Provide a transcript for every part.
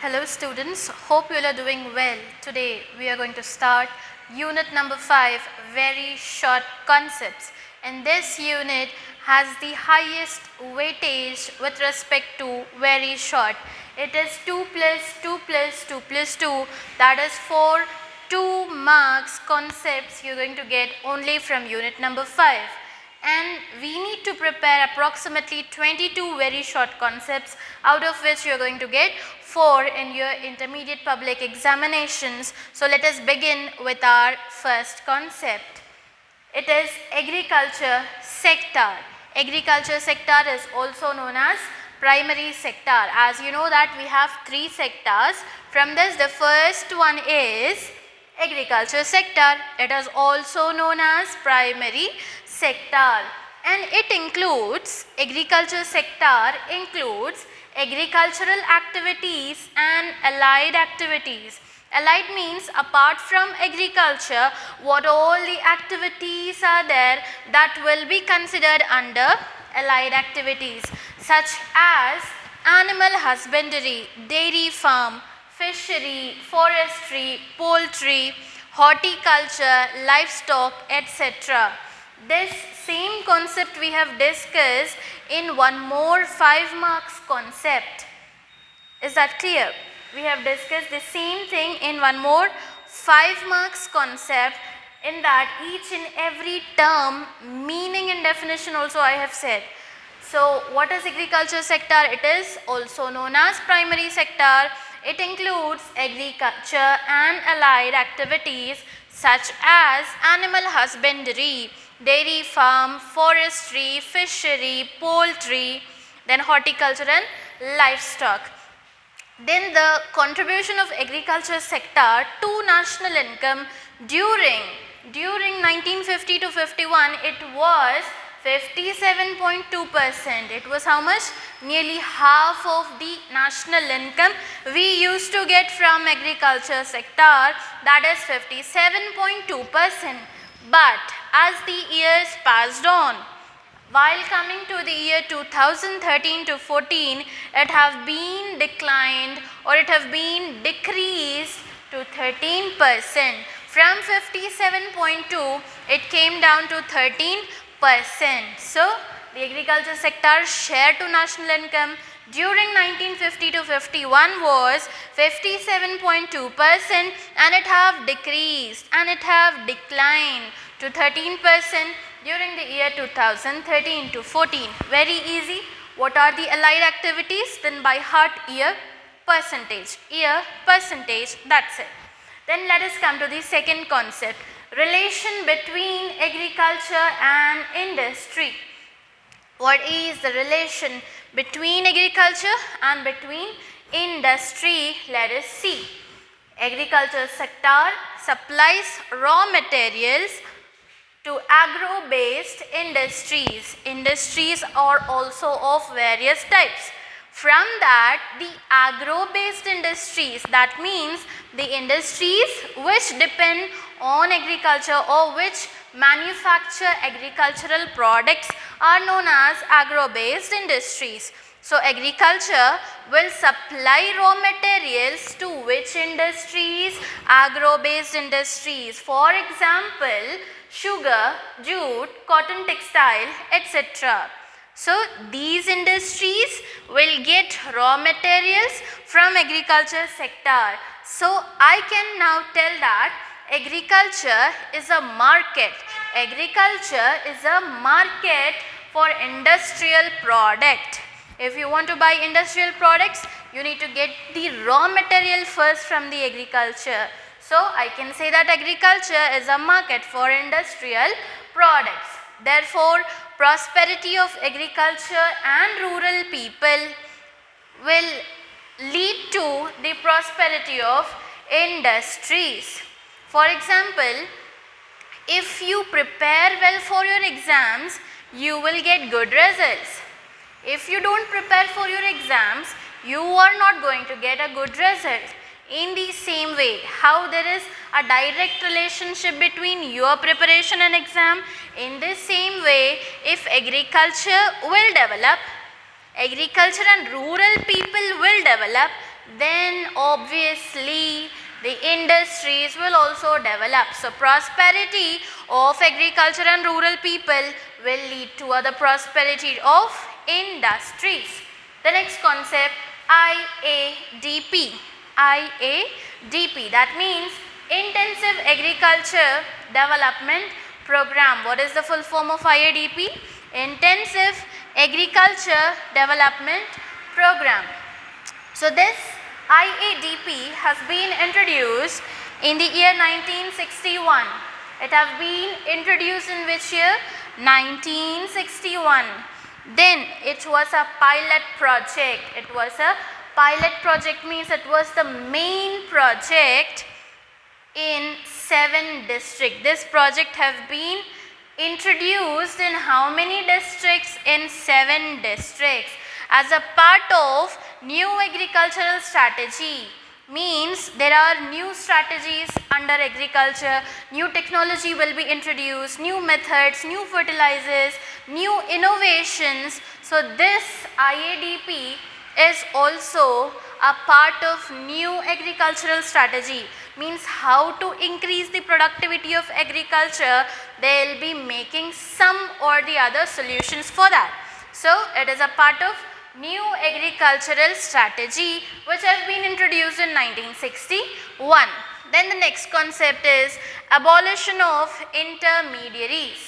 Hello students, hope you all are doing well. Today we are going to start unit number 5, very short concepts. And this unit has the highest weightage with respect to very short. It is 2 plus 2 plus 2 plus 2, that is 4 2 marks concepts you are going to get only from unit number 5. And we need to prepare approximately 22 very short concepts, out of which you are going to get 4 in your intermediate public examinations. So let us begin with our first concept. It is agriculture sector. Agriculture sector is also known as primary sector. As you know that we have 3 sectors. From this, the first one is agriculture sector. It is also known as primary sector, and it includes, agriculture sector includes agricultural activities and allied activities. Allied means apart from agriculture, what all the activities are there that will be considered under allied activities, such as animal husbandry, dairy farm, fishery, forestry, poultry, horticulture, livestock, etc. This same concept we have discussed in one more 5 marks concept. Is that clear? We have discussed the same thing in one more 5 marks concept. In that each and every term, meaning and definition also I have said. So what is agriculture sector? It is also known as primary sector. It includes agriculture and allied activities such as animal husbandry, dairy farm, forestry, fishery, poultry, then horticulture and livestock. Then the contribution of agriculture sector to national income during 1950 to 51, it was 57.2%. It was how much? Nearly half of the national income we used to get from agriculture sector, that is 57.2%. But as the years passed on, while coming to the year 2013 to 14, it have been declined, or it have been decreased to 13%. From 57.2, it came down to 13%. So the agriculture sector share to national income during 1950 to 51 was 57.2%, and it have decreased and it have declined to 13% during the year 2013 to 14. Very easy. What are the allied activities? Then by heart, year, percentage, that's it. Then let us come to the second concept, relation between agriculture and industry. What is the relation between agriculture and between industry? Let us see. Agriculture sector supplies raw materials to agro-based industries. Industries are also of various types. From that, the agro-based industries, that means the industries which depend on agriculture or which manufacture agricultural products are known as agro-based industries. So agriculture will supply raw materials to which industries? Agro-based industries. For example, sugar, jute, cotton textile, etc. So these industries will get raw materials from agriculture sector. So I can now tell that agriculture is a market. Agriculture is a market for industrial product. If you want to buy industrial products, you need to get the raw material first from the agriculture. So I can say that agriculture is a market for industrial products. Therefore, prosperity of agriculture and rural people will lead to the prosperity of industries. For example, if you prepare well for your exams, you will get good results. If you don't prepare for your exams, you are not going to get a good result. In the same way, how there is a direct relationship between your preparation and exam, in the same way, if agriculture will develop, agriculture and rural people will develop, then obviously the industries will also develop. So prosperity of agriculture and rural people will lead to other prosperity of industries. The next concept, IADP. IADP, that means Intensive Agriculture Development Program. What is the full form of IADP? Intensive Agriculture Development Program. So this IADP has been introduced in the year 1961. It has been introduced in which year? 1961. Then it was a pilot project. It was a pilot project, means it was the main project in 7 districts. This project have been introduced in how many districts? In 7 districts. As a part of new agricultural strategy, means there are new strategies under agriculture, new technology will be introduced, new methods, new fertilizers, new innovations. So this IADP is also a part of new agricultural strategy, means how to increase the productivity of agriculture. They will be making some or the other solutions for that. So it is a part of new agricultural strategy which has been introduced in 1961. Then the next concept is abolition of intermediaries.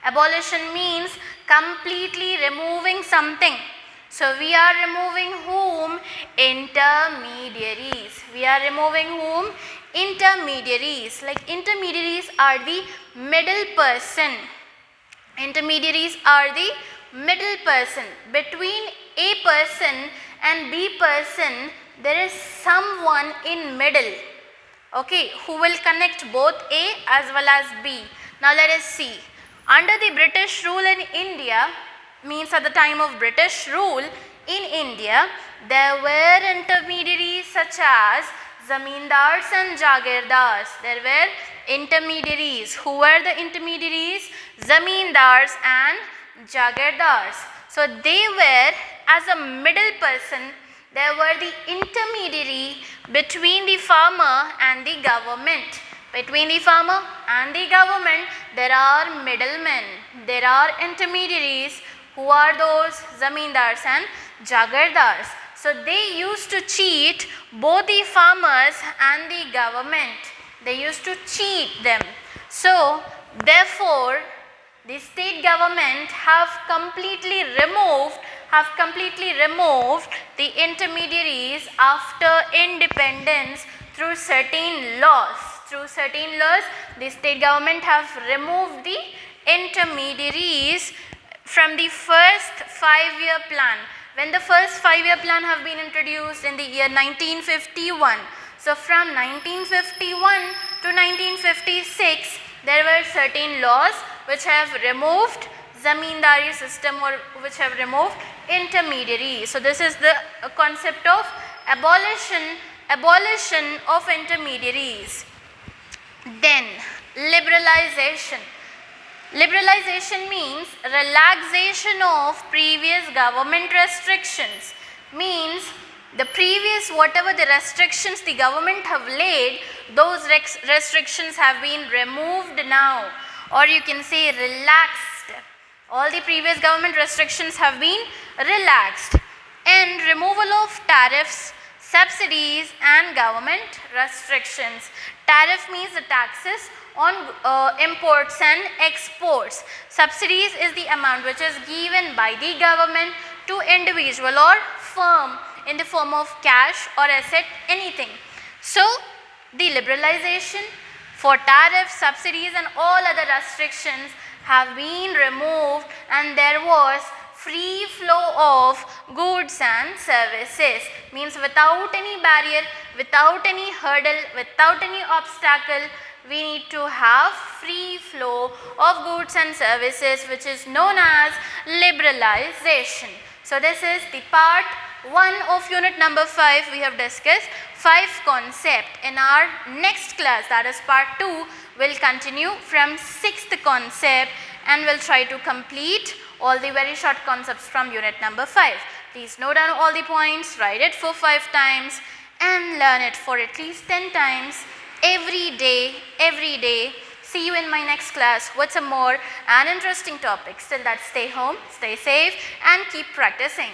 Abolition means completely removing something. So we are removing whom? Intermediaries. We are removing whom? Intermediaries. Like intermediaries are the middle person. Intermediaries are the middle person. Between A person and B person, there is someone in middle, okay, who will connect both A as well as B. Now let us see. Under the British rule in India, means at the time of British rule in India, there were intermediaries such as zamindars and jagirdars. There were intermediaries. Who were the intermediaries? Zamindars and jagirdars. So they were as a middle person. There were the intermediary between the farmer and the government. Between the farmer and the government, there are middlemen. There are intermediaries. Who are those? Zamindars and jagirdars. So they used to cheat both the farmers and the government. They used to cheat them. So therefore, the state government have completely removed the intermediaries after independence through certain laws. Through certain laws, the state government have removed the intermediaries from the first 5-year plan. When the first 5-year plan have been introduced in the year 1951. So from 1951 to 1956, there were certain laws which have removed zamindari system or which have removed intermediaries. So this is the concept of abolition of intermediaries. Then liberalization. Liberalization means relaxation of previous government restrictions. Means the previous whatever the restrictions the government have laid, those restrictions have been removed now, or you can say relaxed. All the previous government restrictions have been relaxed. And removal of tariffs, subsidies and government restrictions. Tariff means the taxes on imports and exports. Subsidies is the amount which is given by the government to individual or firm in the form of cash or asset, anything. So the liberalization for tariffs, subsidies and all other restrictions have been removed, and there was free flow of goods and services. Means without any barrier, without any hurdle, without any obstacle, we need to have free flow of goods and services, which is known as liberalization. So this is the part 1 of unit number 5. We have discussed 5 concepts. In our next class, that is part 2, we'll continue from 6th concept and we'll try to complete all the very short concepts from unit number 5. Please note down all the points, write it for 5 times and learn it for at least 10 times every day, every day. See you in my next class with some more and interesting topics. Till that, stay home, stay safe and keep practicing.